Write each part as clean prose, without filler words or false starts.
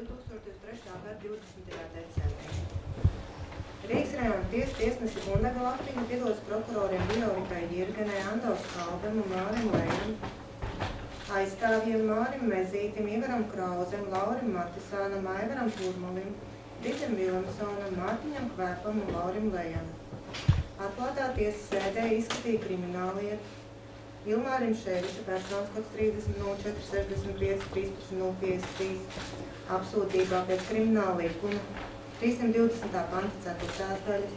2023. gada 20. decembrī. Rīgas rajona tiesnesi Gundaga Lapiņa piedodas prokuroriem Viorikai Jirganai, Andovs Kalbam un Mārim Lejam, aizstāvjiem Mārim Mezītim, Ivaram Krauzem, Laurim Matisānam, Aivaram Turmalim, Ditam Vilamsonam, Mārtiņam Kvēpam un Laurim Lejam. Atklātā tiesas sēdē izskatīja krimināllietu Ilmārim Ševiča, personas kods 30.04.65, 13.053, apsūdzībā pēc krimināla likuma 320. panta 4. daļas,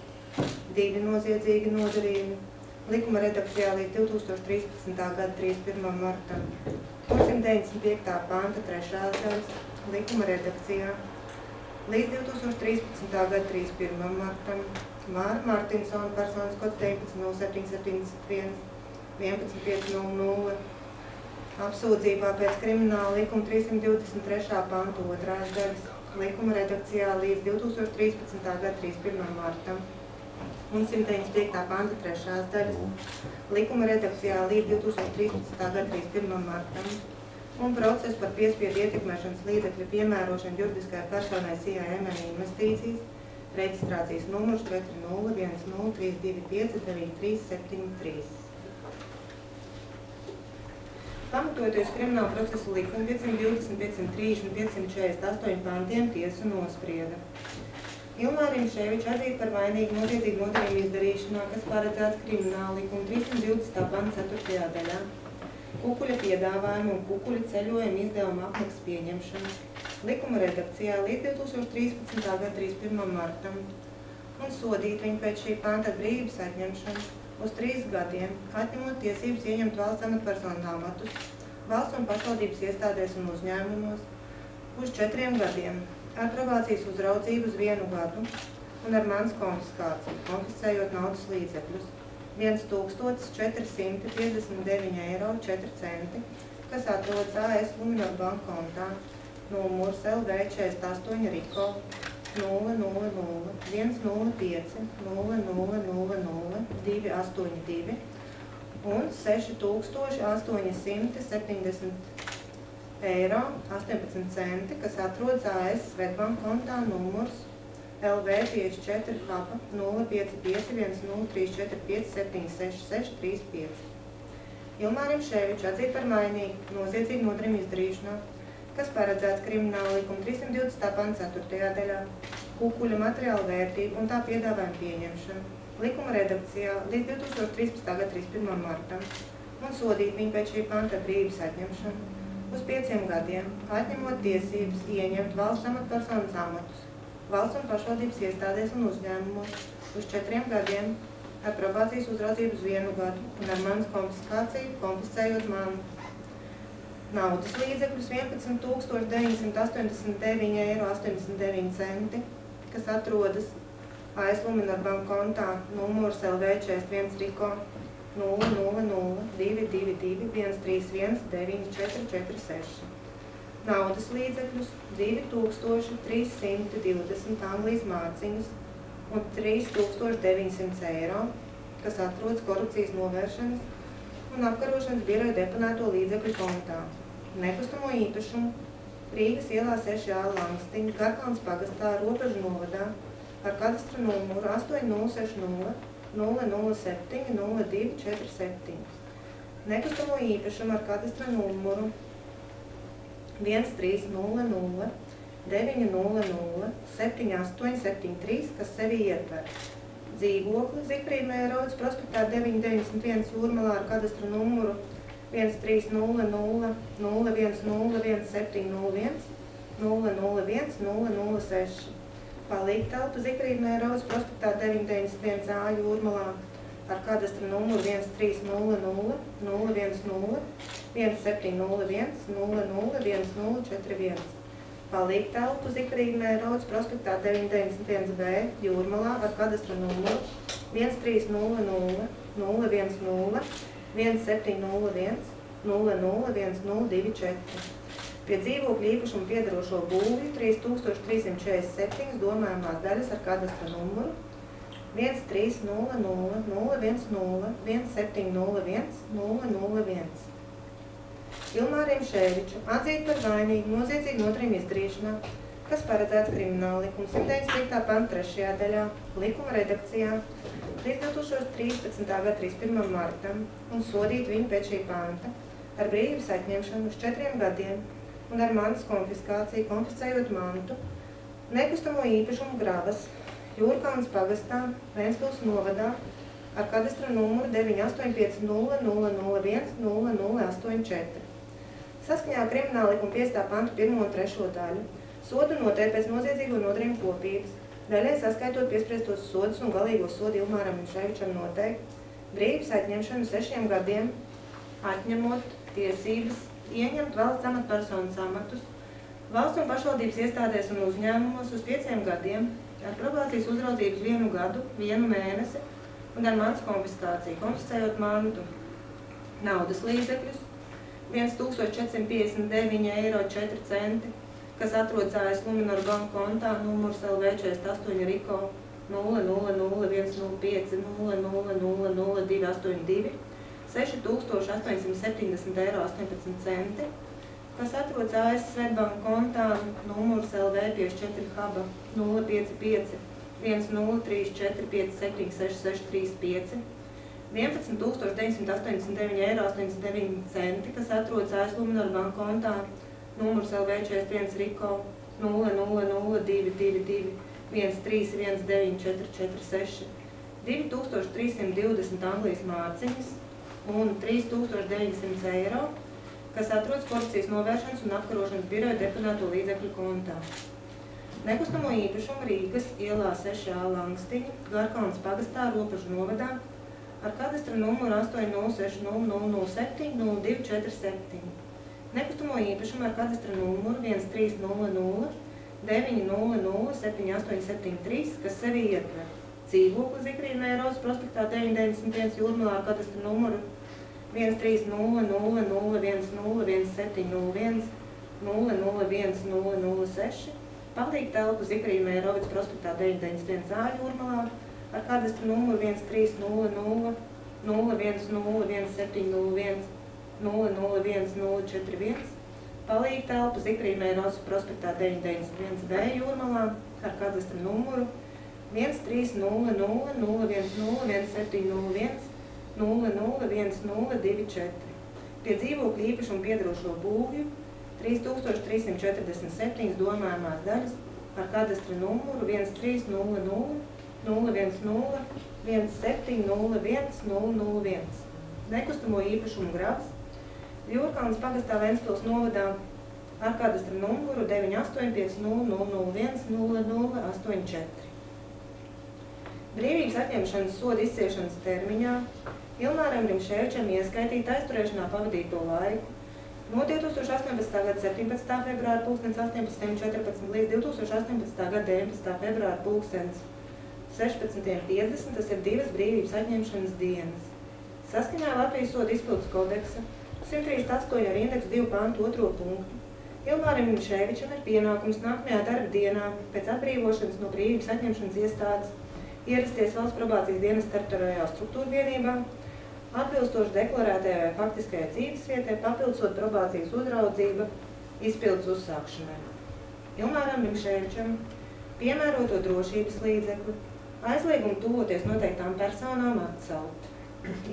2 noziedzīgi nodarījumi, likuma redakcijā līdz 2013. gada 31. martam, 195. panta 3. daļas, likuma redakcijā līdz 2013. gada 31. martam, Māra Martinsona, personas kods 19.07.71, 11.500, apsūdzībā pēc krimināla likuma 323. panta 2. daļas, likuma redakcijā līdz 2013. gada 31. martam un 195. panta 3. daļas, likuma redakcijā līdz 2013. gada 31. martam un procesu par piespiedu ietekmēšanas līdzekļu piemērošanu juridiskai personai CIMN investīcijas, reģistrācijas numurs 401032599373. Pamatojoties krimināla procesa likuma 520, 530, 548 pantiem, tiesa nosprieda Ilmārim Ševiču atzīt par vainīgu noziedzīgu nodarījumu izdarīšanā, kas paredzēts krimināla likuma 320. panta 4. daļā, kukuļa piedāvājumu un kukuļa ceļojuma izdevuma apmaksas pieņemšanu, likuma redakcijā līdz 2013. gada 31. martam un sodīt viņu pēc šī panta brīvības atņemšanu uz 3 gadiem, atņemot tiesības ieņemt valsts amatpersonu amatus, valsts un pašvaldības iestādēs un uzņēmumos, uz 4 gadiem, ar probācijas uzraudzību uz 1 gadu un ar mans konfiskāciju, konfiscējot naudas līdzekļus, 1459,04 €, kas atrodas AS Luminor banka kontā, numurs LV 48 Riko 000 105 0000 282 un 6.870 €18, kas atrodas AS Svetbank kontā numurs LV 54 Hapa 055 1034 766 35. Ilmārim Ševiču atzīt par vainīgu noziedzīgu nodarījumu izdarīšanā, kas paredzēts krimināla likuma 320. panta 4. daļā, kukuļa materiāla vērtību un tā piedāvājuma pieņemšanu, likuma redakcijā līdz 2013. gada 31. martam un sodīt viņu pēc šī panta brīvības atņemšanu uz 5 gadiem, atņemot tiesības ieņemt valsts amatpersonas amatus, valsts un pašvaldības iestādēs un uzņēmumos uz 4 gadiem, ar probācijas uzraudzību uz 1 gadu un ar manas konfiskāciju, konfiscējot manu naudas līdzekļus 11.989,89 €, kas atrodas AS Luminor banka kontā numurs LV 41 Riko 000 222 131 9446. Naudas līdzekļus 2320 Anglijas mārciņas un 3900 €, kas atrodas korupcijas novēršanas un apkarošanas biroja deponēto līdzekļu kontā, nekustamo īpašumu Rīgas ielā 6A Langstiņa, Garkalns pagastā, Robežu novadā ar kadastra numuru 8060 007 0247. Nekustamo īpašumu ar kadastra numuru 1300 900 7873, kas sevi ietver dzīvokli Zikfrīdmeja Rodas prospektā 991 Jūrmalā ar kadastra numuru 1300 010 1701 001 006. Palīgtelpa Zikfrīdmeja Rodas prospektā 991 A Jūrmalā ar kadastra numuru 1300 010 1701 001041. Palīgtelpu Zikfrīdmeja Rodas prospektā 991 B Jūrmalā ar kadastra numuru 1300 010 1701 001024. Pie dzīvokļa īpašumu piedarošo būvju 3347 domājamās daļas ar kadastra numuru 1300 010 1701 001. Ilmārim Ševiču atzīt par vainīgu noziedzīgu nodarījumu izdarīšanā, kas paredzēts Krimināla likuma 195. panta 3. daļā, likuma redakcijā līdz 2013. gada 31. martam un sodīt viņu pēc šī panta ar brīvības atņemšanu uz 4 gadiem un ar mantas konfiskāciju, konfiscējot mantu, nekustamo īpašumu Grabas, Jūrkalnes pagastā, Ventspils novadā ar kadastra numuru 98500010084. Saskaņā ar Krimināla likuma 5. pantu 1. un 3. daļu sodu noteikti pēc noziedzīgo nodarījumu kopības, daļai saskaitot piespriestos sodus un galīgo sodu Ilmāram Rimševičam noteikti brīvības atņemšanu 6 gadiem, atņemot tiesības ieņemt valsts amatpersonas amatus, valsts un pašvaldības iestādēs un uzņēmumos uz 5 gadiem, ar probācijas uzraudzības 1 gadu, 1 mēnesi un ar mantas konfiskāciju, konfiscējot mantu, naudas līdzekļus 1459,04 eiro, kas atrodas AS Luminor banku kontā numurs LV 48 Riko 0000105000282 6,870,18 €, kas atrodas AS Svetbanku kontā numurs LV 54 Haba 055 1034576635 11,989,89 €, kas atrodas AS Luminor banku kontā numurs LV 41 Riko 0002213194446, 2320 Anglijas mārciņas un 3900 €, kas atrodas korupcijas novēršanas un apkarošanas biroja deponēto līdzekļu kontā. Nekustamo īpašumu Rīgas ielā 6A Langstiņa, Garkalnes pagastā, Ropažu novadā ar kadastra numuru 80600070247. Nekustamo īpašumu ar kadastra numuru 130090078873, kas sevi ietver dzīvokli Zikrīna Eiros prospektā 991 Jūrmalā ar kadastra numuru 130001011701 0010006, palīga telpu Zikrīna Eirovic prospektā 991 A Jūrmalā ar kadastra numuru 130001011701 0010041, palīga telpu Zikrīna Eirovic prospektā 991 B Jūrmalā ar kadastra numuru 130001011701 0010024. Pie dzīvokļa īpašumu piedarošo būvju 3347 domājumās daļas ar kadastra numuru 130001011701 nekustamo īpašumu Grabs, Jūrkalnes pagastā Ventspils novadā ar kadastra numuru 98500010084. Brīvības atņemšanas soda izciešanas termiņā Ilmāram Rimševičam ieskaitīt aizturēšanā pavadīto laiku no 2018. gada 17. februāra 18:14 līdz 2018. gada 19. februāra 16:50, tas ir 2 brīvības atņemšanas dienas. Saskaņā ar Latvijas soda izpildes kodeksa 138 ar indeksu 2 pantu 2. punktu Ilmāram Rimševičam ir pienākums nākamajā darba dienā pēc atbrīvošanas no brīvības atņemšanas iestādes ierasties valsts probācijas dienas teritoriālajā struktūra vienībā, atbilstoši deklarētajai vai faktiskajai dzīves vietai, papildusot probācijas uzraudzība izpildes uzsākšanai. Ilmāram Rimševičam piemēroto drošības līdzekli, aizliegumu tuvoties noteiktām personām atcelt.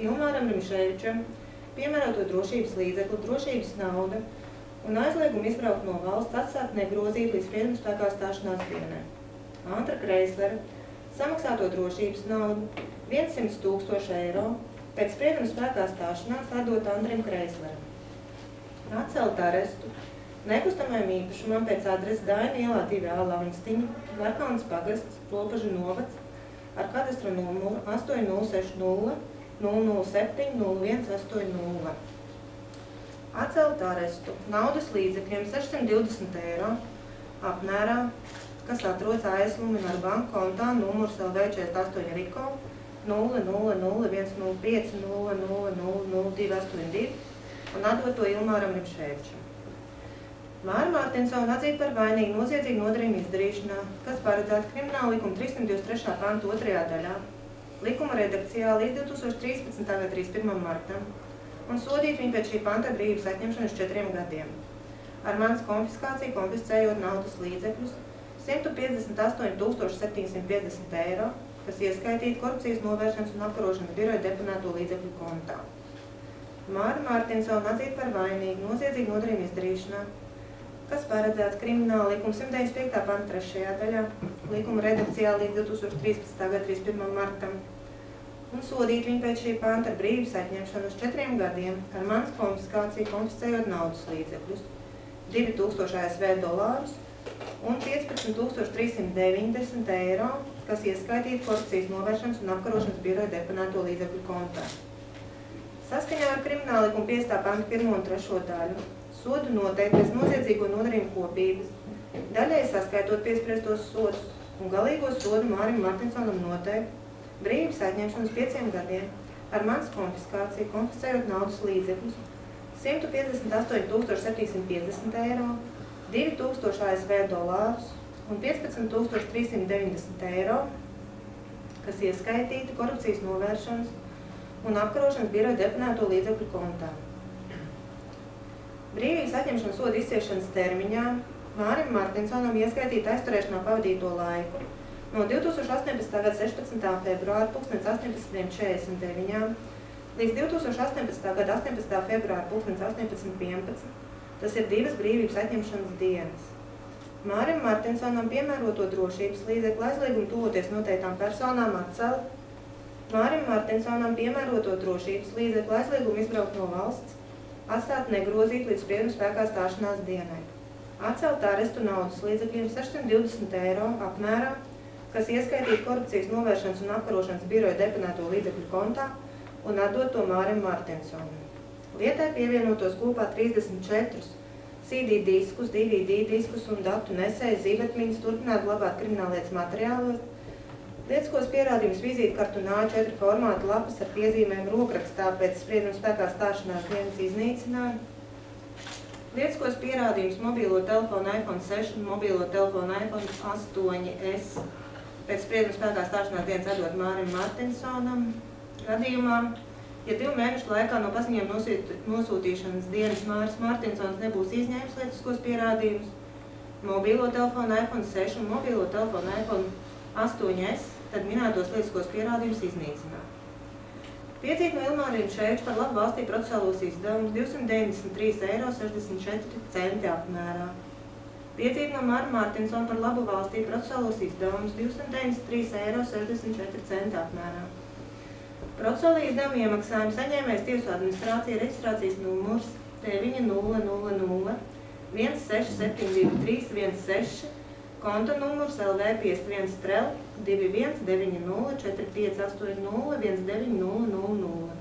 Ilmāram Rimševičam piemēroto drošības līdzekli, drošības nauda un aizliegumu izbraukt no valsts atstāt negrozīt līdz sprieduma spēkā stāšanās dienai. Antra Kreislera samaksāto drošības naudu 100 000 € pēc sprieduma spēkā stāšanās atdot Andrim Kreisleram. Atcelt arestu nekustamajam īpašumam pēc adreses Daina ielā 2A Langstiņa, Garkalnes pagasts, Ropažu novads ar kadastra numuru 806000700180. Atcelt arestu naudas līdzekļiem 620 € apmērā, kas atrodas AS Luminor banku kontā numurs LV 48 Riko 0010105000282 un atdot to Ilmāram Rimševičam. Māra Mārtinsona atzīt par vainīgu noziedzīgu nodarījumu izdarīšanā, kas paredzēts Krimināla likuma 323. pantu 2. daļā, likuma redakcijā līdz 2013. gada 31. martam un sodīt viņu pēc šī panta brīvības atņemšanu uz 4 gadiem. Ar mantas konfiskāciju konfiscējot naudas līdzekļus 158 750 eiro, kas ieskaitīti korupcijas novēršanas un apkarošanas biroja deponēto līdzekļu kontā. Māri Martinsonu atzīt par vainīgu noziedzīgu nodarījumu izdarīšanā, kas paredzēts Krimināla likuma 195. panta 3. daļā, likuma redakcijā līdz 2013. gada 31. martam, un sodīt viņu pēc šī panta ar brīvības atņemšanu uz 4 gadiem ar manas konfiskāciju, konfiscējot naudas līdzekļus, 2000 ASV dolārus un 15 390 eiro, kas ieskaitīti korupcijas novēršanas un apkarošanas biroja deponēto līdzekļu kontā. Saskaņā ar Krimināla likuma 5. panta 1. un 3. daļu sodu noteikti pēc noziedzīgo nodarījumu kopības, daļai saskaitot piespriestos sodus un galīgo sodu Mārim Martinsonam noteikti brīvības atņemšanas 5 gadiem ar manas konfiskāciju, konfiscējot naudas līdzekļus, 158 750 eiro, 2000 ASV dolārus un 15 390 eiro, kas ieskaitīti korupcijas novēršanas un apkarošanas biroja deponēto līdzekļu kontā. Brīvības atņemšanas soda izciešanas termiņā Mārim Martinsonam ieskaitīta aizturēšanā pavadīto laiku no 2018. gada 16. februāra 18:49 līdz 2018. gada 18. februāra 18:11, tas ir 2 brīvības atņemšanas dienas. Mārim Martinsonam piemēroto drošības līdzekļu aizliegumu tuvoties noteiktām personām atcelt, Mārim Martinsonam piemēroto drošības līdzekļu aizliegumu izbraukt no valsts, atstāt negrozīt līdz sprieduma spēkā stāšanās dienai, atcelt arestu naudas līdzekļiem 620 eiro apmērā, kas ieskaitīti korupcijas novēršanas un apkarošanas biroja deponēto līdzekļu kontā un atdot to Mārim Martinsonam. Lietai pievienotos kopā 34 CD diskus, DVD diskus un datu nesējas zīmetmiņas turpināt glabāt krimināllietas materiālos, lietiskos pierādījumus vizītkartu un A4 formāta lapas ar piezīmēm rokrakstā pēc sprieduma spēkā stāšanās dienas iznīcinājumu, lietiskos pierādījumus mobilo telefonu iPhone 6 un mobilo telefonu iPhone 8S pēc sprieduma spēkā stāšanās dienas atdot Mārim Martinsonam gadījumā, ja 2 mēnešu laikā no paziņojuma nosūtīšanas dienas Māris Martinsons nebūs izņēmis lietiskos pierādījumus, mobilo telefonu iPhone 6 un mobilo telefonu iPhone 8S, tad minētos lietiskos pierādījumus iznīcināt. Piedzīt no Ilmārīna Šeiča par labu valstī procesuālos izdevumus 293,64 eiro apmērā. Piedzīt no Māra Martinsona par labu valstī procesuālos izdevumus 293,64 eiro apmērā. Procesuālī izdevumu iemaksājumu saņēmējs tiesu administrācija reģistrācijas numurs 900 16723 konta numurs LV 51 strel 219045801900.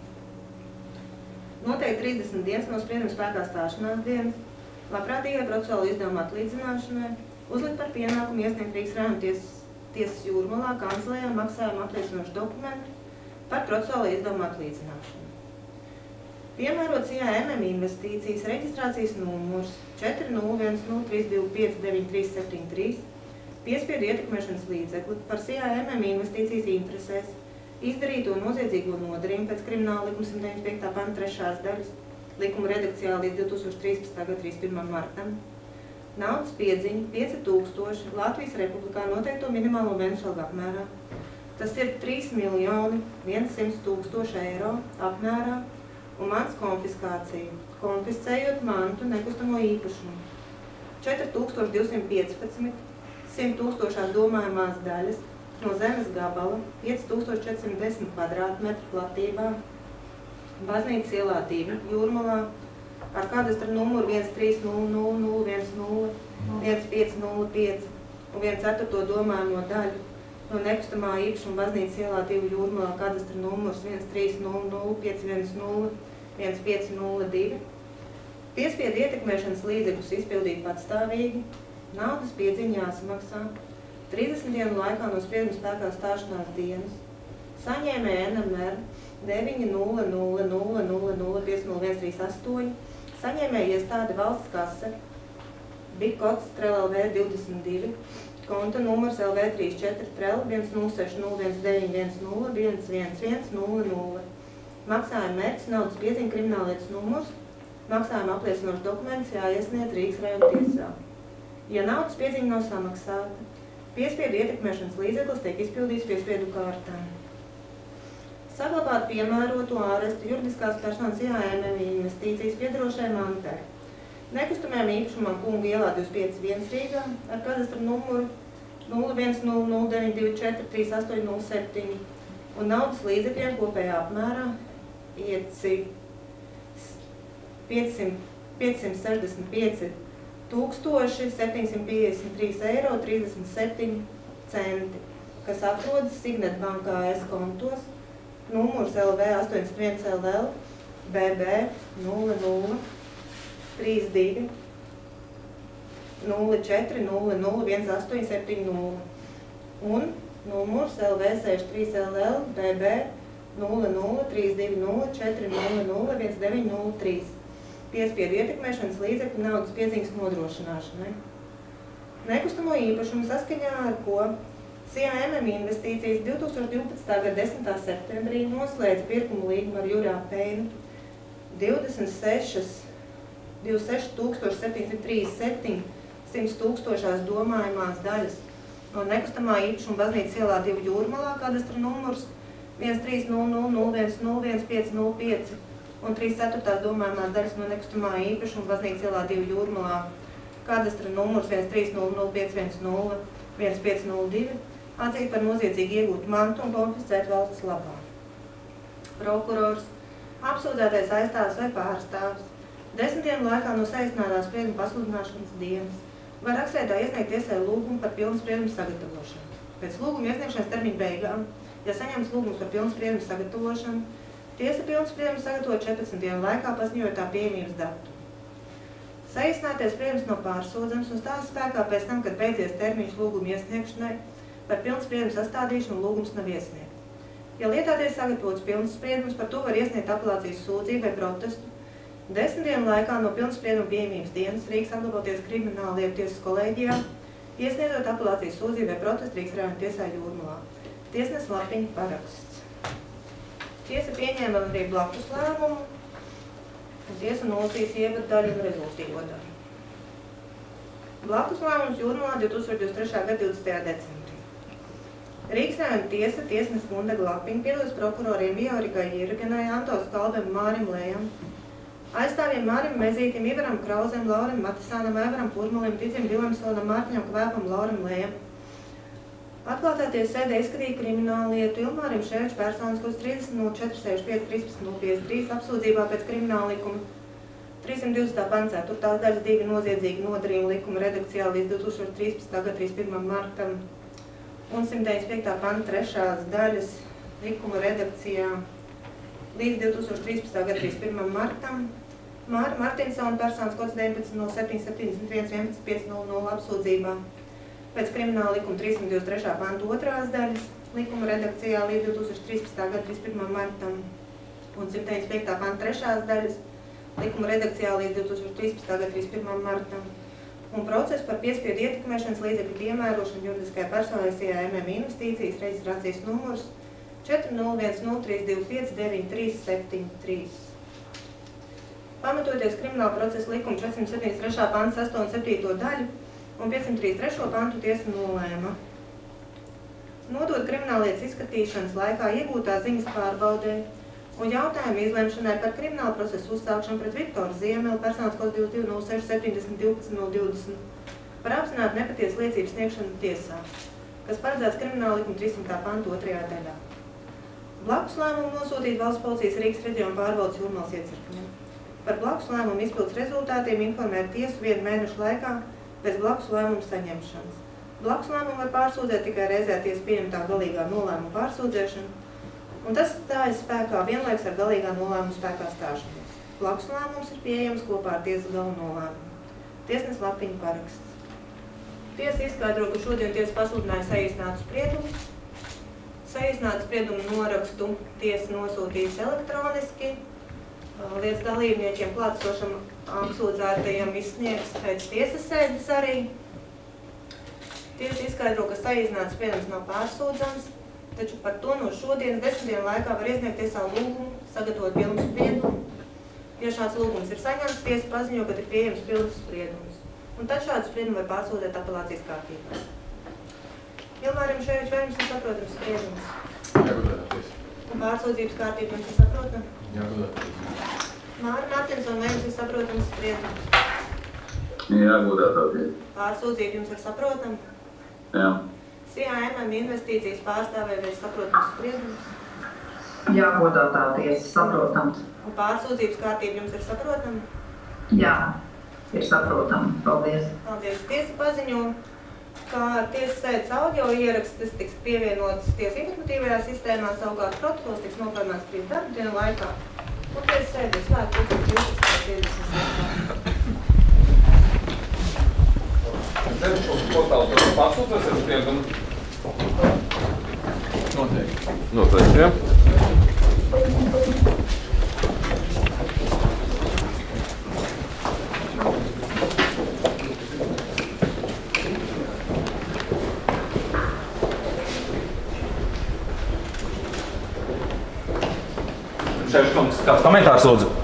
Noteikti 30 dienas no sprieduma spēkā stāšanās dienas, labprātīgai procesuālu izdevumu atlīdzināšanai, uzlikt par pienākumu iesniegt Rīgas rajona tiesas Jūrmalā kancelējā maksājumu apliecinošu dokumentu par procesuālu izdevumu atlīdzināšanu. Piemērots IAMM investīcijas reģistrācijas numurs 401032599373, piespiedu ietekmēšanas līdzekli par IAMM investīcijas interesēs, izdarīto noziedzīgo nodarījumu pēc Krimināla likuma 195. panta 3. daļas, likuma redakcijā līdz 2013. gada 31. martam, naudas piedziņu 5000 Latvijas Republikā noteikto minimālo mēnešu algu apmērā, tas ir 3 100 000 eiro apmērā, un mans konfiskācija, konfiscējot mantu nekustamo īpašumu, 4215, 100 000 domājumās daļas no zemes gabala, 5410 kvadrātmetru platībā, Baznīcas ielā 2, Jūrmalā, ar kadastra numuru 13000101505 un 1/4 domājamo daļu no nekustamā īpašuma Baznīcas ielā 2, Jūrmalā, kadastra numurs 13005101502, piespiedu ietekmēšanas līdzekļus izpildīt patstāvīgi, naudas piedziņa jāsamaksā, 30 dienu laikā no sprieduma spēkā stāšanās dienas, saņēmēja NMR 90000050138, saņēmēja iestāde valsts kase, Bikots Trel LV 22, konta numurs LV 34 Trel 10601910111100, maksājuma mērķis naudas piedziņa krimināllietas numurs, maksājuma apliecinošs dokuments jāiesniedz Rīgas rajona tiesā. Ja naudas piedziņa nav samaksāta, piespiedu ietekmēšanas līdzeklis tiek izpildīts piespiedu kārtā. Saglabāt piemēroto ārestu juridiskās personas IAMM investīcijas piedarošai mantai. Nekustamajām īpašumam Kungu ielā 251 Rīgā ar kadastra numuru 010092243807 un naudas līdzekļiem kopējā apmērā 565 753,37 €, kas atrodas Signet bankā AS kontos, numurs LV 81 LL BB 00 32 04 00 1870 un numurs LV 63 LL BB 00 32 04 00 1903. Piespiedu ietekmēšanas līdzekļu naudas piedziņas nodrošināšanai. Nekustamo īpašumu saskaņā ar ko IAMM investīcijas 2012. gada 10. septembrī noslēdz pirkumu līgumu ar Jurā Peinu 26,737 100 domājumās daļas no nekustamā īpašuma Baznīcas ielā 2 Jūrmalā kadastra numurs 130010505 un 3/4 domājumās daļas no nekustamā īpašuma Baznīcas ielā 2 Jūrmalā kadastra numurs 1300510 1502 atzīt par noziedzīgi iegūtu mantu un konfiscēt valsts labā. Prokurors, apsūdzētais aizstāvs vai pārstāvs 10 dienu laikā no saīsinātā sprieduma pasludināšanas dienas var rakstveida iesniegt tiesai lūgumu par pilnu spriedumu sagatavošanu. Pēc lūguma iesniegšanas termiņa beigām, ja saņems lūgums par pilnu spriedumu sagatavošanu, tiesa pilnu spriedumu sagatavot 14 dienu laikā paziņojot tā pieejamības datumu. Saīsinātais spriedums nav pārsūdzams un stājas spēkā pēc tam, kad beidzies termiņš lūguma iesniegšanai, par pilnu spriedumu sastādīšanu un lūgums nav iesniegt. Ja lietā tiek sagatavots pilns spriedums, par to var iesniegt apelācijas sūdzību vai protestu 10 dienu laikā no pilna sprieduma pieejamības dienas Rīgas apgabaltiesas krimināllietu tiesas kolēģijā, iesniedzot apelācijas sūdzību vai protestu Rīgas rajona tiesā Jūrmalā. Tiesnes lapiņa paraksts. Tiesa pieņēma arī blakus lēmumu, un tiesa nolasīs ievadu daļu un rezultīvo daļu. Blakus lēmums Jūrmalā 2023. gada 20. decembrī. Rīgas rajona tiesa tiesnes Gundega Lapiņa piedodas prokuroriem Viorikai Jirgenai, Antos Kalbem, Mārim Lējam, aizstāvjiem Mārim Mezītim, Ivaram Krauzem, Laurim Matisānam, Aivaram Purmalim, Ticim Vilemsonam, Mārtiņam Kvēpam, Laurim Lējam. Atklātā tiesa sēdē izskatīja kriminālu lietu Ilmārim Šēviču personas kods 30.04.65.053 apsūdzībā pēc krimināla likuma 320. pants 4. daļas 2 noziedzīgi nodarījuma likuma redakcijā līdz 2013. gada 31. martam un 195. panta 3. daļas likuma redakcijā līdz 2013. gada 31. martam, Māra Martinsona personas kods 19.07.71 11.500 apsūdzībā pēc krimināla likuma 323. panta 2. daļas likuma redakcijā līdz 2013. gada 31. martam un 195. panta 3. daļas likuma redakcijā līdz 2013. gada 31. martam un procesu par piespiedu ietekmēšanas līdzekļu piemērošanu juridiskajai personai IAMM investīcijas reģistrācijas numurs 40103259373. Pamatoties krimināla procesa likuma 473. panta 6. un 7. daļu un 533. pantu tiesa nolēma nodot krimināllietas izskatīšanas laikā iegūtā ziņas pārbaudē un jautājumu izlemšanai par kriminālu procesu uzsākšanu pret Viktoru Ziemeli personas kods 2206-70-12-020 par apzinātu nepatiesu liecības sniegšanu tiesā, kas paredzēts krimināla likuma 300. pantu 2. daļā. Blakus lēmumu nosūtīt Valsts policijas Rīgas reģiona pārvaldes Jūrmalas iecirkņiem. Par blakus lēmumu izpildes rezultātiem informēt tiesu 1 mēnešu laikā pēc blakus lēmumu saņemšanas. Blakus lēmumu var pārsūdzēt tikai reizē tiesa pieņemtā galīgā nolēmuma pārsūdzēšanu, un tas stājas spēkā vienlaiks ar galīgā nolēmuma spēkā stāšanos. Blakus lēmums ir pieejams kopā ar tiesas gala nolēmumu. Tiesnes lapiņa paraksts. Tiesa izskaidro, ka šodien tiesa pasludināja saīsinātu spriedumu. Saīsinātu spriedumu norakstu tiesa nosūtīs elektroniski. Lietas dalībniekiem klātesošam apsūdzētajiem izsniegs pēc tiesas sēdes arī. Tiesa izskaidro, ka saīsināts spriedums nav pārsūdzams, taču par to no šodienas 10 dienu laikā var iesniegt tiesā lūgumu, sagatavot pilnu spriedumu. Ja šāds lūgums ir saņemts, tiesa paziņo, ka ir pieejams pilns spriedums. Un tad šādu spriedumu var pārsūtīt apelācijas kārtībā. Ilmāram Ševičam, vai jums ir saprotams spriedums? Jā, godātā tiesa. Un pārsūdzības kārtība jums ir saprotama? Jā, godātā tiesa. Māra Martinsona, vai jums ir saprotams spriedums? Jā, godātā tiesa. Pārsūdzība jums ir saprotama? Jā. CAMM investīcijas pārstāvēja vai saprotams spriedums? Jā, godātā tiesa, saprotams. Un pārsūdzības kārtība jums ir saprotama? Jā, ir saprotama. Paldies. Paldies. Tiesa paziņo, ka tiesas sēdes audio ieraksts tiks pievienots tiesas informatīvajā sistēmā, savukārt protokols tiks noformēts 3 darba dienu laikā. Un tiesas sēdes slēgt 2050. Zinu, šo portālu tur pārsūdzēsies spriedumu? Noteikti. Noteikti, jā. Šeit kāds komentārs lūdzu.